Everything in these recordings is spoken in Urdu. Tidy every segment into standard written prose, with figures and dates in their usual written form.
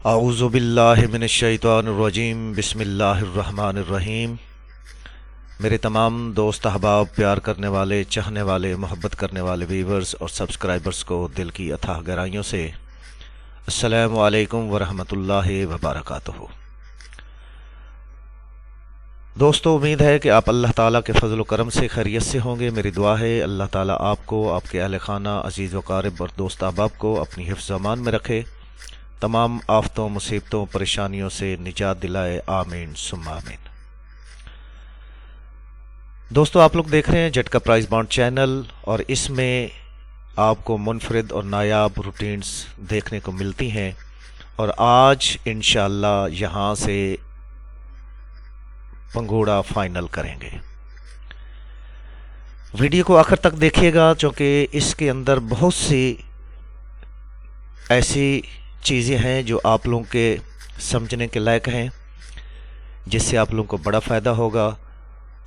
اعوذ باللہ من الشیطان الرجیم بسم اللہ الرحمن الرحیم۔ میرے تمام دوست احباب، پیار کرنے والے، چاہنے والے، محبت کرنے والے ویورز اور سبسکرائبرز کو دل کی اتھاہ گہرائیوں سے السلام علیکم ورحمۃ اللہ وبرکاتہ۔ دوستو، امید ہے کہ آپ اللہ تعالیٰ کے فضل و کرم سے خیریت سے ہوں گے۔ میری دعا ہے اللہ تعالیٰ آپ کو، آپ کے اہل خانہ، عزیز و قارب اور دوست احباب کو اپنی حفظ و امان میں رکھے، تمام آفتوں، مصیبتوں، پریشانیوں سے نجات دلائے، آمین ثم آمین۔ دوستو، آپ لوگ دیکھ رہے ہیں جھٹکا پرائز بانڈ چینل، اور اس میں آپ کو منفرد اور نایاب روٹینز دیکھنے کو ملتی ہیں، اور آج انشاءاللہ یہاں سے پنگھوڑا فائنل کریں گے۔ ویڈیو کو آخر تک دیکھیے گا، چونکہ اس کے اندر بہت سی ایسی چیزیں ہیں جو آپ لوگوں کے سمجھنے کے لائق ہیں، جس سے آپ لوگوں کو بڑا فائدہ ہوگا،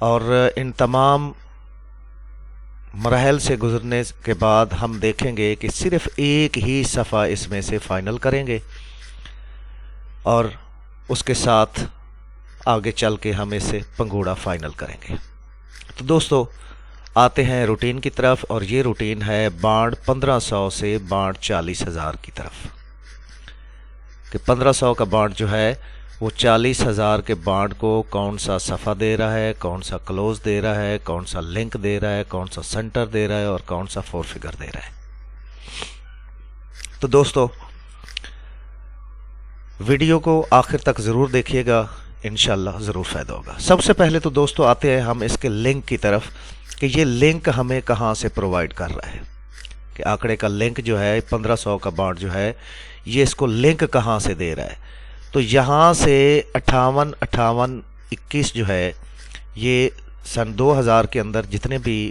اور ان تمام مراحل سے گزرنے کے بعد ہم دیکھیں گے کہ صرف ایک ہی صفحہ اس میں سے فائنل کریں گے، اور اس کے ساتھ آگے چل کے ہم اسے پنگھوڑا فائنل کریں گے۔ تو دوستو، آتے ہیں روٹین کی طرف، اور یہ روٹین ہے بانڈ 1500 سے بانڈ 40,000 کی طرف، کہ 1500 کا بانڈ جو ہے وہ 40,000 کے بانڈ کو کون سا صفحہ دے رہا ہے، کون سا کلوز دے رہا ہے، کون سا لنک دے رہا ہے، کون سا سنٹر دے رہا ہے، اور کون سا 4 فگر دے رہا ہے۔ تو دوستو، ویڈیو کو آخر تک ضرور دیکھیے گا، انشاءاللہ ضرور فائدہ ہوگا۔ سب سے پہلے تو دوستو آتے ہیں ہم اس کے لنک کی طرف، کہ یہ لنک ہمیں کہاں سے پرووائیڈ کر رہا ہے، کہ آنکڑے کا لنک جو ہے 1500 کا بانڈ جو ہے یہ اس کو لنک کہاں سے دے رہا ہے۔ تو یہاں سے 58-58-21 جو ہے، یہ سن 2000 کے اندر جتنے بھی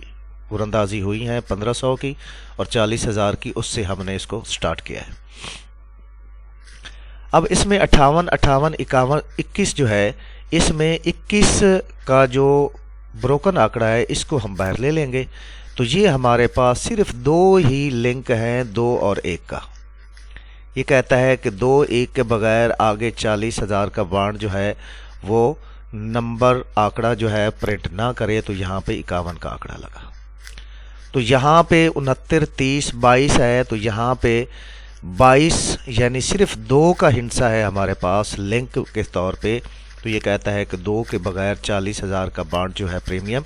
اورندازی ہوئی ہیں 1500 کی اور 40,000 کی، اس سے ہم نے اس کو سٹارٹ کیا ہے۔ اب اس میں 58-51 جو ہے، اس میں 21 کا جو بروکن آنکڑا ہے اس کو ہم باہر لے لیں گے۔ تو یہ ہمارے پاس صرف 2 ہی لنک ہیں، 2 اور 1 کا۔ یہ کہتا ہے کہ 2 1 کے بغیر آگے 40,000 کا بانڈ جو ہے وہ نمبر آنکڑا جو ہے پرنٹ نہ کرے، تو یہاں پہ 51 کا آنکڑا لگا۔ تو یہاں پہ 69 30 22 ہے، تو یہاں پہ 22 یعنی صرف 2 کا ہندسہ ہے ہمارے پاس لنک کے طور پہ۔ تو یہ کہتا ہے کہ 2 کے بغیر 40,000 کا بانڈ جو ہے پریمیم،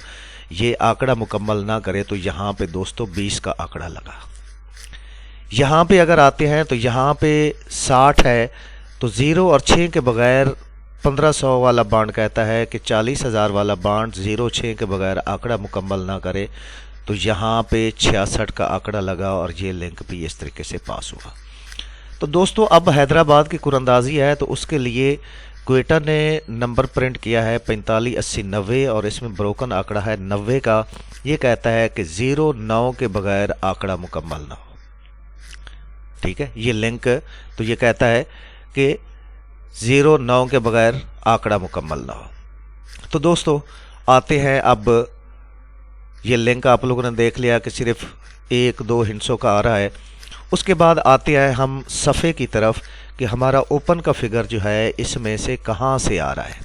یہ آنکڑا مکمل نہ کرے، تو یہاں پہ دوستو 20 کا آنکڑا لگا۔ یہاں پہ اگر آتے ہیں تو یہاں پہ 60 ہے، تو 0 اور 6 کے بغیر 1500 والا بانڈ کہتا ہے کہ 40,000 والا بانڈ 0 6 کے بغیر آنکڑا مکمل نہ کرے، تو یہاں پہ 66 کا آنکڑا لگا، اور یہ لنک بھی اس طریقے سے پاس ہوا۔ تو دوستو، اب حیدرآباد کی قراندازی ہے، تو اس کے لیے کوئٹہ نے نمبر پرنٹ کیا ہے 45 80 90، اور اس میں بروکن آنکڑا ہے 90 کا۔ یہ کہتا ہے کہ 0 9 کے بغیر آنکڑا مکمل نہ ہو۔ ٹھیک ہے، یہ لنک تو یہ کہتا ہے کہ 0 9 کے بغیر آنکڑا مکمل نہ ہو۔ تو دوستو آتے ہیں، اب یہ لنک آپ لوگوں نے دیکھ لیا کہ صرف 1 2 ہندسوں کا آ رہا ہے۔ اس کے بعد آتے ہیں ہم صفحے کی طرف، کہ ہمارا اوپن کا فگر جو ہے اس میں سے کہاں سے آ رہا ہے۔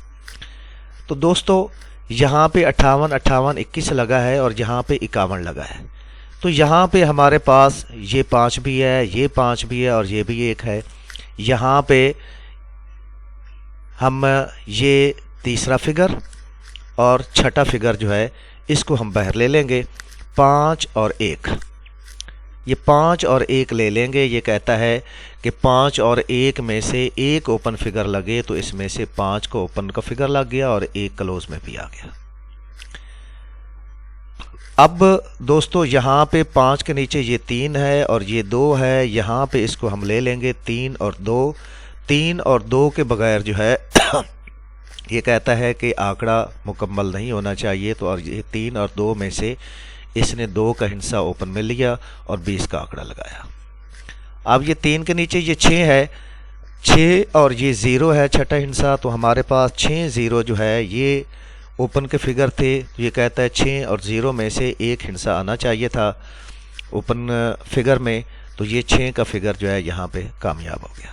تو دوستو یہاں پہ 58-58-21 لگا ہے، اور یہاں پہ 51 لگا ہے۔ تو یہاں پہ ہمارے پاس یہ 5 بھی ہے، یہ 5 بھی ہے، اور یہ بھی 1 ہے۔ یہاں پہ ہم یہ تیسرا فگر اور چھٹا فگر جو ہے اس کو ہم باہر لے لیں گے، 5 اور 1۔ یہ 5 اور 1 لے لیں گے۔ یہ کہتا ہے کہ 5 اور 1 میں سے 1 اوپن فگر لگے، تو اس میں سے 5 کو اوپن کا فگر لگ گیا، اور 1 کلوز میں بھی آ گیا۔ اب دوستو یہاں پہ 5 کے نیچے یہ 3 ہے، اور یہ 2 ہے، یہاں پہ اس کو ہم لے لیں گے 3 اور 2۔ 3 اور 2 کے بغیر جو ہے یہ کہتا ہے کہ آنکڑا مکمل نہیں ہونا چاہیے، تو اور یہ 3 اور 2 میں سے اس نے 2 کا ہندسہ اوپن میں لیا اور 20 کا آنکڑا لگایا۔ اب یہ 3 کے نیچے یہ 6 ہے، 6 اور یہ 0 ہے چھٹا ہندسہ، تو ہمارے پاس 6 0 جو ہے یہ اوپن کے فگر تھے۔ یہ کہتا ہے 6 اور 0 میں سے 1 ہندسہ آنا چاہیے تھا اوپن فگر میں، تو یہ 6 کا فگر جو ہے یہاں پہ کامیاب ہو گیا۔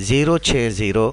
0, 6, 0,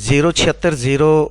0, 76, 0,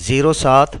0, 7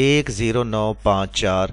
1, 0, 9, 5, 4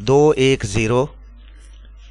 2, 1, 0,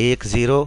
1, 0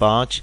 5।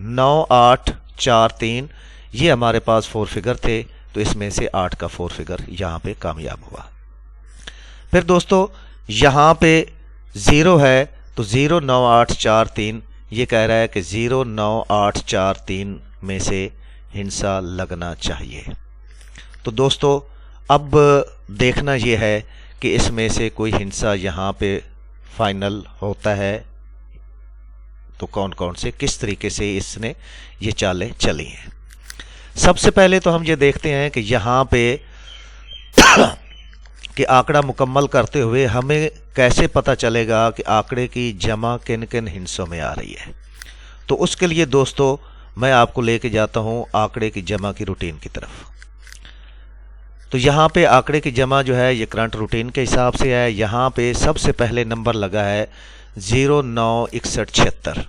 9, 8, 4, 3 یہ ہمارے پاس 4 فگر تھے، تو اس میں سے 8 کا 4 فگر یہاں پہ کامیاب ہوا۔ پھر دوستو یہاں پہ 0 ہے تو 09843 یہ کہہ رہا ہے کہ 09843 میں سے ہندسہ لگنا چاہیے۔ تو دوستو اب دیکھنا یہ ہے کہ اس میں سے کوئی ہندسہ یہاں پہ فائنل ہوتا ہے تو کون کون سے کس طریقے سے اس نے یہ چالیں چلی ہیں۔ سب سے پہلے تو ہم یہ دیکھتے ہیں کہ یہاں پہ کہ آنکڑا مکمل کرتے ہوئے ہمیں کیسے پتہ چلے گا کہ آنکڑے کی جمع کن کن ہندسوں میں آ رہی ہے۔ تو اس کے لیے دوستو میں آپ کو لے کے جاتا ہوں آنکڑے کی جمع کی روٹین کی طرف۔ تو یہاں پہ آنکڑے کی جمع جو ہے یہ کرنٹ روٹین کے حساب سے ہے۔ یہاں پہ سب سے پہلے نمبر لگا ہے 096176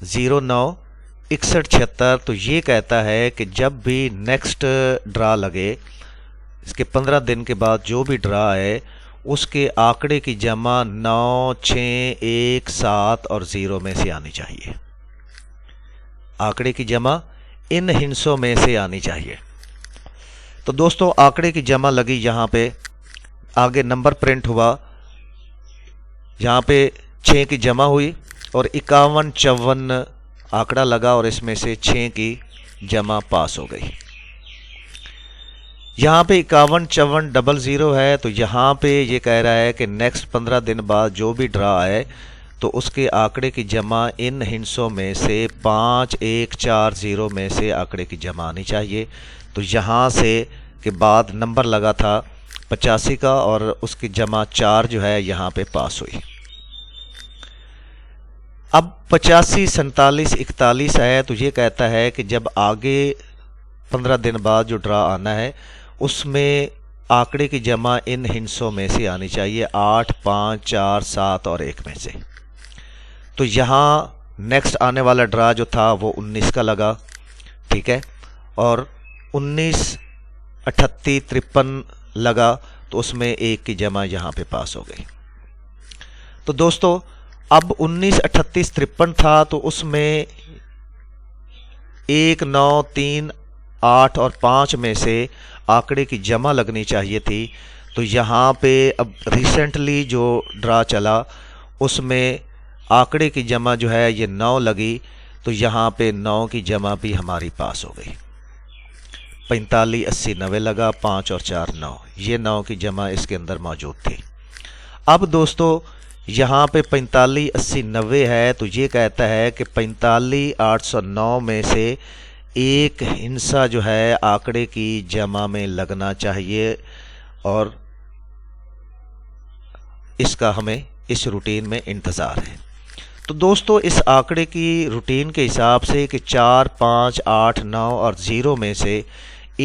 096176 تو یہ کہتا ہے کہ جب بھی نیکسٹ ڈرا لگے، اس کے 15 دن کے بعد جو بھی ڈرا ہے اس کے آنکڑے کی جمع 9 6 1 7 اور 0 میں سے آنی چاہیے۔ آنکڑے کی جمع ان ہندسوں میں سے آنی چاہیے۔ تو دوستو آنکڑے کی جمع لگی، یہاں پہ آگے نمبر پرنٹ ہوا، یہاں پہ 6 کی جمع ہوئی اور 51 54 آنکڑا لگا اور اس میں سے 6 کی جمع پاس ہو گئی۔ یہاں پہ 51 54 00 ہے تو یہاں پہ یہ کہہ رہا ہے کہ نیکسٹ 15 دن بعد جو بھی ڈرا ہے تو اس کے آنکڑے کی جمع ان ہندسوں میں سے 5 1 4 0 میں سے آنکڑے کی جمع آنی چاہیے۔ تو یہاں سے کے بعد نمبر لگا تھا 85 کا اور اس کی جمع 4 جو ہے یہاں پہ پاس ہوئی۔ اب 85 47 41 ہے تو یہ کہتا ہے کہ جب آگے 15 دن بعد جو ڈرا آنا ہے اس میں آنکڑے کی جمع ان ہندسوں میں سے آنی چاہیے 8 5 4 7 اور 1 میں سے۔ تو یہاں نیکسٹ آنے والا ڈرا جو تھا وہ 19 کا لگا، ٹھیک ہے، اور 19 38 53 لگا تو اس میں 1 کی جمع یہاں پہ پاس ہو گئی۔ تو دوستو اب 19 38 53 تھا تو اس میں 1 9 3 8 اور 5 میں سے آنکڑے کی جمع لگنی چاہیے تھی۔ تو یہاں پہ اب ریسنٹلی جو ڈرا چلا اس میں آنکڑے کی جمع جو ہے یہ 9 لگی، تو یہاں پہ 9 کی جمع بھی ہماری پاس ہو گئی۔ 45 80 90 لگا، 5 اور 4 9، یہ 9 کی جمع اس کے اندر موجود تھی۔ اب دوستو یہاں پہ 45 80 90 ہے تو یہ کہتا ہے کہ 45 809 میں سے ایک ہندسہ جو ہے آنکڑے کی جمع میں لگنا چاہیے، اور اس کا ہمیں اس روٹین میں انتظار ہے۔ تو دوستو اس آنکڑے کی روٹین کے حساب سے کہ 4 5 8 9 اور 0 میں سے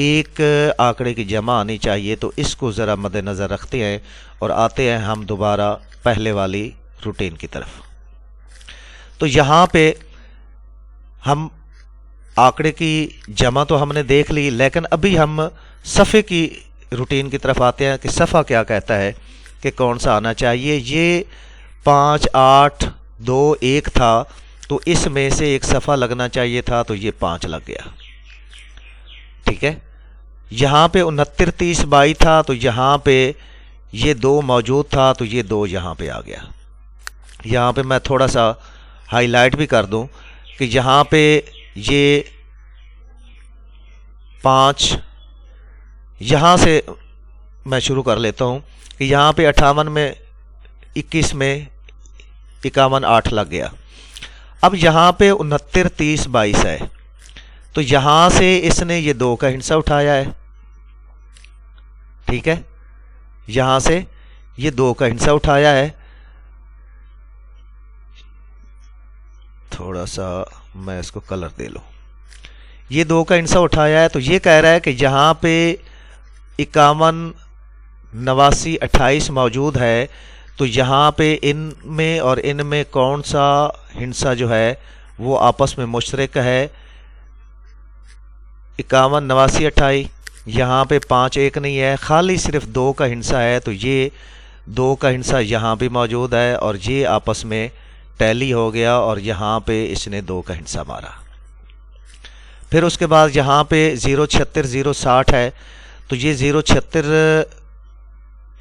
ایک آنکڑے کی جمع آنی چاہیے، تو اس کو ذرا مد نظر رکھتے ہیں اور آتے ہیں ہم دوبارہ پہلے والی روٹین کی طرف۔ تو یہاں پہ ہم آنکڑے کی جمع تو ہم نے دیکھ لی، لیکن ابھی ہم صفحے کی روٹین کی طرف آتے ہیں کہ صفحہ کیا کہتا ہے کہ کون سا آنا چاہیے۔ یہ 5 8 2 1 تھا تو اس میں سے ایک صفحہ لگنا چاہیے تھا، تو یہ 5 لگ گیا، ٹھیک ہے۔ یہاں پہ 69 30 22 تھا تو یہاں پہ یہ 2 موجود تھا تو یہ 2 یہاں پہ آ گیا۔ یہاں پہ میں تھوڑا سا ہائی لائٹ بھی کر دوں کہ یہاں پہ یہ 5 یہاں سے میں شروع کر لیتا ہوں کہ یہاں پہ 58 میں 21 میں 51 8 لگ گیا۔ اب یہاں پہ 69 30 22 ہے تو یہاں سے اس نے یہ 2 کا ہندسہ اٹھایا ہے، ٹھیک ہے، یہاں سے یہ 2 کا ہندسہ اٹھایا ہے۔ تھوڑا سا میں اس کو کلر دے لوں، یہ 2 کا ہندسہ اٹھایا ہے، تو یہ کہہ رہا ہے کہ یہاں پہ 51 89 28 موجود ہے، تو یہاں پہ ان میں اور ان میں کون سا ہندسہ جو ہے وہ آپس میں مشترک ہے۔ 51 89 28، یہاں پہ 5 1 نہیں ہے، خالی صرف 2 کا ہندسہ ہے، تو یہ 2 کا ہندسہ یہاں بھی موجود ہے اور یہ آپس میں ٹیلی ہو گیا اور یہاں پہ اس نے 2 کا ہندسہ مارا۔ پھر اس کے بعد یہاں پہ 0.76 0.60 ہے، تو یہ 0.76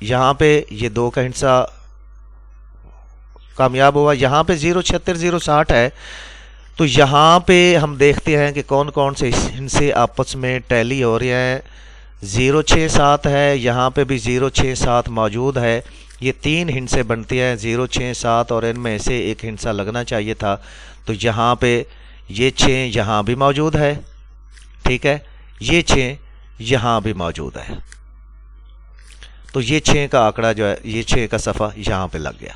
یہاں پہ یہ 2 کا ہندسہ کامیاب ہوا، یہاں پہ 0.76 0.60 ہے، تو یہاں پہ ہم دیکھتے ہیں کہ کون کون سے ہندسے آپس میں ٹیلی ہو رہے ہیں۔ 0.67 ہے، یہاں پہ بھی 0.67 موجود ہے، یہ 3 ہندسے بنتے ہیں 0.67 اور ان میں سے ایک ہندسہ لگنا چاہیے تھا، تو یہاں پہ یہ 6 یہاں بھی موجود ہے، ٹھیک ہے، یہ 6 یہاں بھی موجود ہے، تو یہ 6 کا آنکڑا جو ہے، یہ 6 کا صفحہ یہاں پہ لگ گیا۔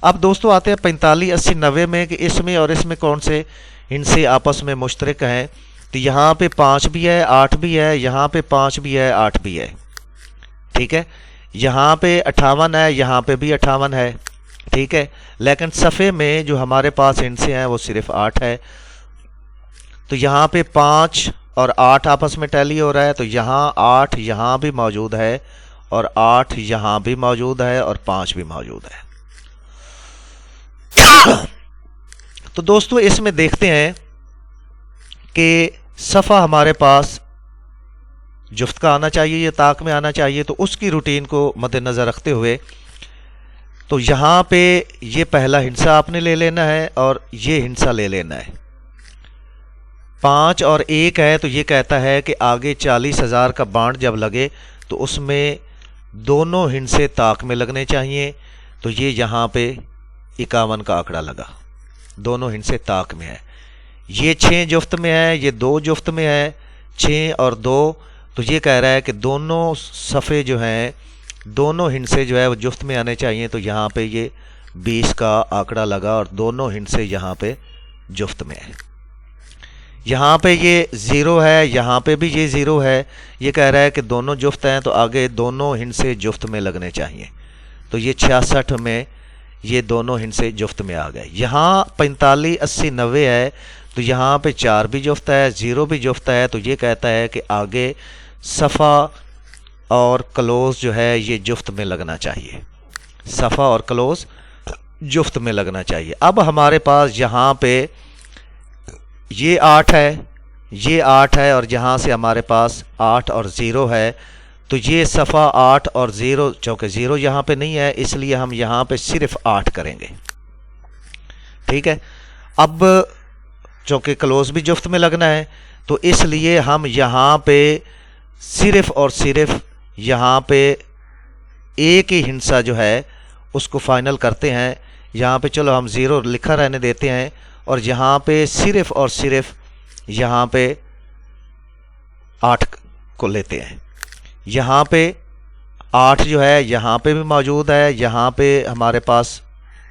اب دوستو آتے ہیں 45 80 90 میں کہ اس میں اور اس میں کون سے ہندسے آپس میں مشترک ہیں، تو یہاں پہ 5 بھی ہے 8 بھی ہے، یہاں پہ 5 بھی ہے 8 بھی ہے، ٹھیک ہے، یہاں پہ 58 ہے، یہاں پہ بھی 58 ہے، ٹھیک ہے، لیکن صفحے میں جو ہمارے پاس ہندسے ہیں وہ صرف 8 ہے، تو یہاں پہ 5 اور 8 آپس میں ٹیلی ہو رہا ہے، تو یہاں 8 یہاں بھی موجود ہے اور 8 یہاں بھی موجود ہے اور 5 بھی موجود ہے۔ تو دوستو اس میں دیکھتے ہیں کہ صفحہ ہمارے پاس جفت کا آنا چاہیے یا طاق میں آنا چاہیے، تو اس کی روٹین کو مد نظر رکھتے ہوئے تو یہاں پہ یہ پہلا ہندسہ آپ نے لے لینا ہے اور یہ ہندسہ لے لینا ہے۔ 5 اور 1 ہے، تو یہ کہتا ہے کہ آگے 40,000 کا بانڈ جب لگے تو اس میں دونوں ہندسے طاق میں لگنے چاہیے، تو یہ یہاں پہ 51 کا آنکڑا لگا، دونوں ہندسے طاق میں ہے۔ یہ 6 جفت میں ہے، یہ 2 جفت میں ہے، 6 اور 2، تو یہ کہہ رہا ہے کہ دونوں صفحے جو ہیں، دونوں ہندسے جو ہے وہ جفت میں آنے چاہیے، تو یہاں پہ یہ 20 کا آنکڑا لگا اور دونوں ہندسے یہاں پہ جفت میں ہے۔ یہاں پہ یہ 0 ہے، یہاں پہ بھی یہ 0 ہے، یہ کہہ رہا ہے کہ دونوں جفت ہیں، تو آگے دونوں ہندسے جفت میں لگنے چاہیے، تو یہ 66 میں یہ دونوں ہندسے جفت میں آ گئے۔ یہاں 45 80 90 ہے، تو یہاں پہ 4 بھی جفت ہے، 0 بھی جفت ہے، تو یہ کہتا ہے کہ آگے صفحہ اور کلوز جو ہے یہ جفت میں لگنا چاہیے، صفحہ اور کلوز جفت میں لگنا چاہیے۔ اب ہمارے پاس یہاں پہ یہ 8 ہے، یہ 8 ہے، اور یہاں سے ہمارے پاس 8 اور 0 ہے، تو یہ صفحہ 8 اور 0، چونکہ 0 یہاں پہ نہیں ہے اس لیے ہم یہاں پہ صرف 8 کریں گے، ٹھیک ہے۔ اب چونکہ کلوز بھی جفت میں لگنا ہے تو اس لیے ہم یہاں پہ صرف اور صرف یہاں پہ ایک ہی ہندسہ جو ہے اس کو فائنل کرتے ہیں، یہاں پہ چلو ہم 0 لکھا رہنے دیتے ہیں، اور یہاں پہ صرف اور صرف یہاں پہ 8 کو لیتے ہیں۔ یہاں پہ 8 جو ہے یہاں پہ بھی موجود ہے، یہاں پہ ہمارے پاس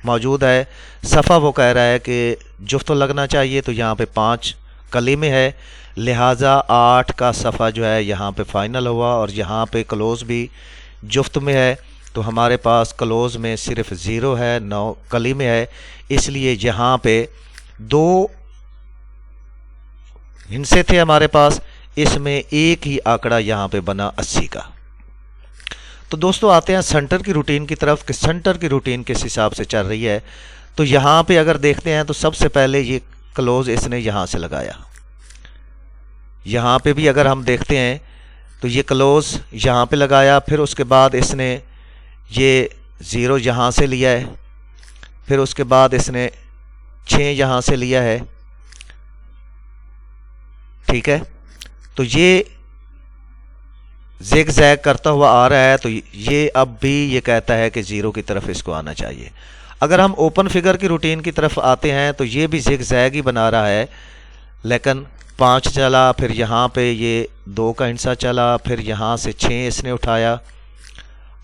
موجود ہے، صفحہ وہ کہہ رہا ہے کہ جفت لگنا چاہیے، تو یہاں پہ 5 کلی میں ہے، لہٰذا 8 کا صفحہ جو ہے یہاں پہ فائنل ہوا، اور یہاں پہ کلوز بھی جفت میں ہے، تو ہمارے پاس کلوز میں صرف 0 ہے، 9 کلی میں ہے، اس لیے یہاں پہ 2 ہندسے تھے ہمارے پاس، اس میں ایک ہی آنکڑا یہاں پہ بنا 80 کا۔ تو دوستو آتے ہیں سنٹر کی روٹین کی طرف کہ سنٹر کی روٹین کس حساب سے چل رہی ہے۔ تو یہاں پہ اگر دیکھتے ہیں تو سب سے پہلے یہ کلوز اس نے یہاں سے لگایا، یہاں پہ بھی اگر ہم دیکھتے ہیں تو یہ کلوز یہاں پہ لگایا، پھر اس کے بعد اس نے یہ 0 یہاں سے لیا ہے، پھر اس کے بعد اس نے 6 یہاں سے لیا ہے، ٹھیک ہے، تو یہ زیگ زیگ کرتا ہوا آ رہا ہے، تو یہ اب بھی یہ کہتا ہے کہ 0 کی طرف اس کو آنا چاہیے۔ اگر ہم اوپن فگر کی روٹین کی طرف آتے ہیں تو یہ بھی زیگ زیگ ہی بنا رہا ہے، لیکن 5 چلا، پھر یہاں پہ یہ 2 کا ہندسہ چلا، پھر یہاں سے 6 اس نے اٹھایا،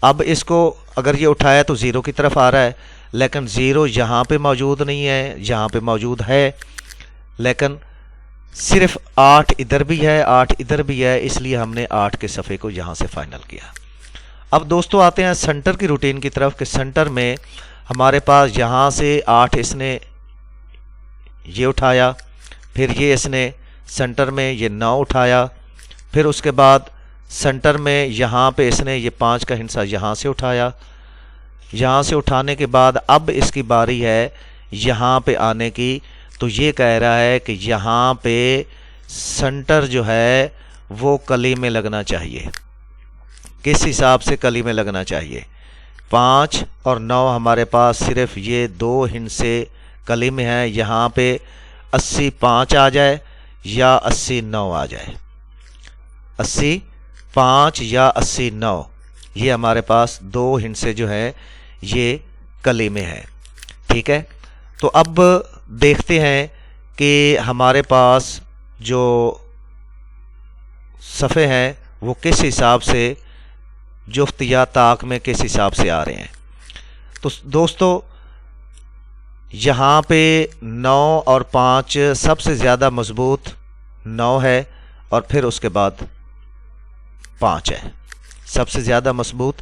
اب اس کو اگر یہ اٹھایا تو 0 کی طرف آ رہا ہے، لیکن 0 یہاں پہ موجود نہیں ہے، یہاں پہ موجود ہے، لیکن صرف 8 ادھر بھی ہے 8 ادھر بھی ہے، اس لیے ہم نے 8 کے صفحے کو یہاں سے فائنل کیا۔ اب دوستو آتے ہیں سنٹر کی روٹین کی طرف کہ سنٹر میں ہمارے پاس یہاں سے 8 اس نے یہ اٹھایا، پھر یہ اس نے سنٹر میں یہ 9 اٹھایا، پھر اس کے بعد سنٹر میں یہاں پہ اس نے یہ 5 کا ہندسہ یہاں سے اٹھایا، یہاں سے اٹھانے کے بعد اب اس کی باری ہے یہاں پہ آنے کی، تو یہ کہہ رہا ہے کہ یہاں پہ سنٹر جو ہے وہ کلی میں لگنا چاہیے. کس حساب سے کلی میں لگنا چاہیے؟ 5 اور 9 ہمارے پاس صرف یہ 2 ہندسے کلی میں ہیں. یہاں پہ 80 5 آ جائے یا 80 9 آ جائے. 80 5 یا 80 9 یہ ہمارے پاس 2 ہندسے جو ہیں یہ کلی میں ہیں. ٹھیک ہے. تو اب دیکھتے ہیں کہ ہمارے پاس جو صفحے ہیں وہ کس حساب سے جفت یا طاق میں کس حساب سے آ رہے ہیں. تو دوستو یہاں پہ 9 اور 5 سب سے زیادہ مضبوط 9 ہے اور پھر اس کے بعد 5 ہے. سب سے زیادہ مضبوط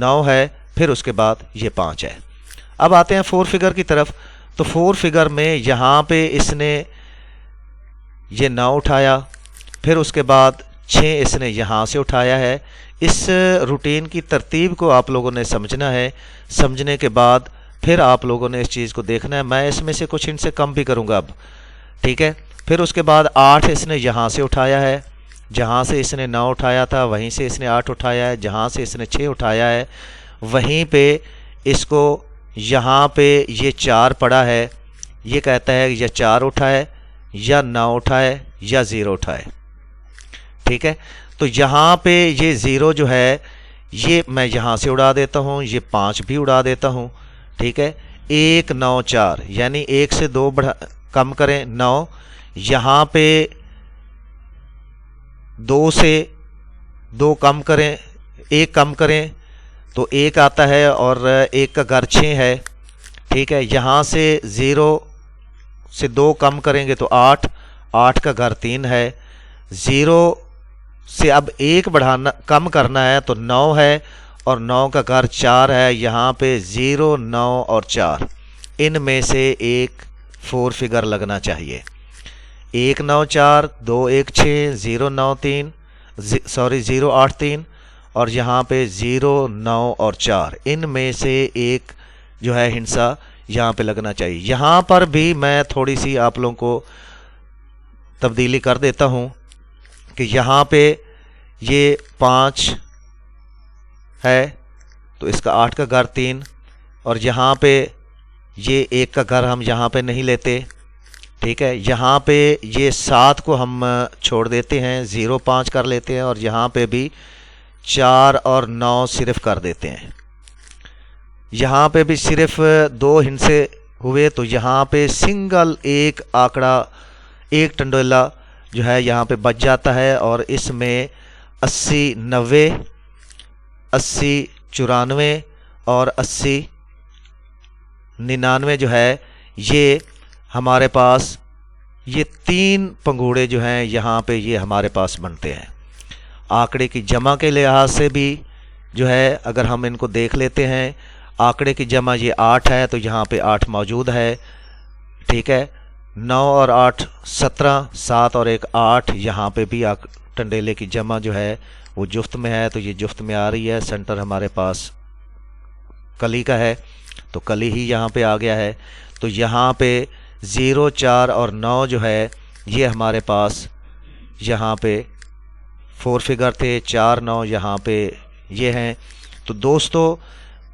9 ہے پھر اس کے بعد یہ 5 ہے. اب آتے ہیں 4 فگر کی طرف. تو 4 فگر میں یہاں پہ اس نے یہ 9 اٹھایا، پھر اس کے بعد 6 اس نے یہاں سے اٹھایا ہے. اس روٹین کی ترتیب کو آپ لوگوں نے سمجھنا ہے. سمجھنے کے بعد پھر آپ لوگوں نے اس چیز کو دیکھنا ہے. میں اس میں سے کچھ ان سے کم بھی کروں گا اب. ٹھیک ہے. پھر اس کے بعد 8 اس نے یہاں سے اٹھایا ہے، جہاں سے اس نے 9 اٹھایا تھا وہیں سے اس نے 8 اٹھایا ہے، جہاں سے اس نے 6 اٹھایا ہے وہیں پہ اس کو یہاں پہ یہ 4 پڑا ہے. یہ کہتا ہے یا 4 اٹھائے یا 9 اٹھائے یا 0 اٹھائے. ٹھیک ہے. تو یہاں پہ یہ 0 جو ہے یہ میں یہاں سے اڑا دیتا ہوں، یہ 5 بھی اڑا دیتا ہوں. ٹھیک ہے. 1 9 4 یعنی 1 سے 2 کم کریں 9. یہاں پہ 2 سے 2 کم کریں، 1 کم کریں تو 1 آتا ہے اور 1 کا گھر 6 ہے. ٹھیک ہے. یہاں سے 0 سے 2 کم کریں گے تو 8، 8 کا گھر 3 ہے. 0 سے اب 1 بڑھانا کم کرنا ہے تو 9 ہے اور 9 کا گھر 4 ہے. یہاں پہ 0 9 اور 4 ان میں سے ایک 4 فگر لگنا چاہیے. 1 9 4 2 1 6 0 9 3 0 8 3 اور یہاں پہ 0 9 اور 4 ان میں سے ایک جو ہے ہندسہ یہاں پہ لگنا چاہیے. یہاں پر بھی میں تھوڑی سی آپ لوگوں کو تبدیلی کر دیتا ہوں کہ یہاں پہ یہ 5 ہے تو اس کا 8 کا گھر 3 اور یہاں پہ یہ 1 کا گھر ہم یہاں پہ نہیں لیتے. ٹھیک ہے. یہاں پہ یہ 7 کو ہم چھوڑ دیتے ہیں، 0 5 کر لیتے ہیں اور یہاں پہ بھی 4 اور 9 صرف کر دیتے ہیں. یہاں پہ بھی صرف 2 ہندسے ہوئے تو یہاں پہ سنگل ایک آنکڑا، ایک ٹنڈولا جو ہے یہاں پہ بچ جاتا ہے اور اس میں 80 90 80 94 اور 80 99 جو ہے یہ ہمارے پاس یہ 3 پنگوڑے جو ہیں یہاں پہ یہ ہمارے پاس بنتے ہیں. آنکڑے کی جمع کے لحاظ سے بھی جو ہے اگر ہم ان کو دیکھ لیتے ہیں، آنکڑے کی جمع یہ 8 ہے تو یہاں پہ 8 موجود ہے. ٹھیک ہے. 9 اور 8 17 7 اور 1 8 یہاں پہ بھی ٹنڈیلے کی جمع جو ہے وہ جفت میں ہے تو یہ جفت میں آ رہی ہے. سنٹر ہمارے پاس کلی کا ہے تو کلی ہی یہاں پہ آ گیا ہے. تو یہاں پہ 0 4 اور 9 جو ہے یہ ہمارے پاس یہاں پہ 4 فگر تھے. 4 9 یہاں پہ یہ ہیں. تو دوستو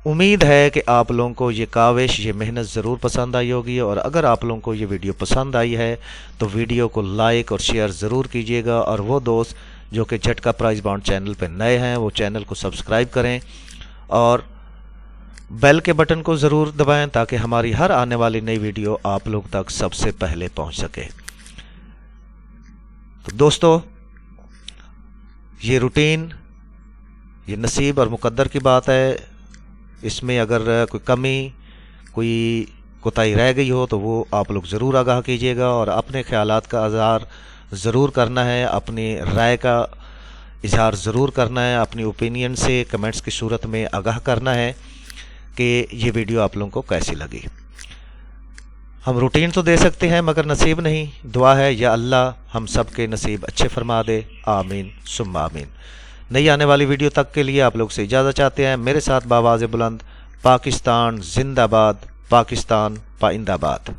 امید ہے کہ آپ لوگوں کو یہ کاوش، یہ محنت ضرور پسند آئی ہوگی اور اگر آپ لوگوں کو یہ ویڈیو پسند آئی ہے تو ویڈیو کو لائک اور شیئر ضرور کیجیے گا اور وہ دوست جو کہ جھٹکا پرائز بانڈ چینل پہ نئے ہیں وہ چینل کو سبسکرائب کریں اور بیل کے بٹن کو ضرور دبائیں تاکہ ہماری ہر آنے والی نئی ویڈیو آپ لوگ تک سب سے پہلے پہنچ سکے. تو دوستو یہ روٹین یہ نصیب اور مقدر کی بات ہے. اس میں اگر کوئی کمی کوئی کوتاہی رہ گئی ہو تو وہ آپ لوگ ضرور آگاہ کیجیے گا اور اپنے خیالات کا اظہار ضرور کرنا ہے، اپنی رائے کا اظہار ضرور کرنا ہے، اپنی اوپینین سے کمنٹس کی صورت میں آگاہ کرنا ہے کہ یہ ویڈیو آپ لوگوں کو کیسی لگی. ہم روٹین تو دے سکتے ہیں مگر نصیب نہیں. دعا ہے یا اللہ ہم سب کے نصیب اچھے فرما دے. آمین ثم آمین. نئی آنے والی ویڈیو تک کے لیے آپ لوگ سے اجازت چاہتے ہیں. میرے ساتھ بآواز بلند پاکستان زندہ باد، پاکستان پائندہ باد.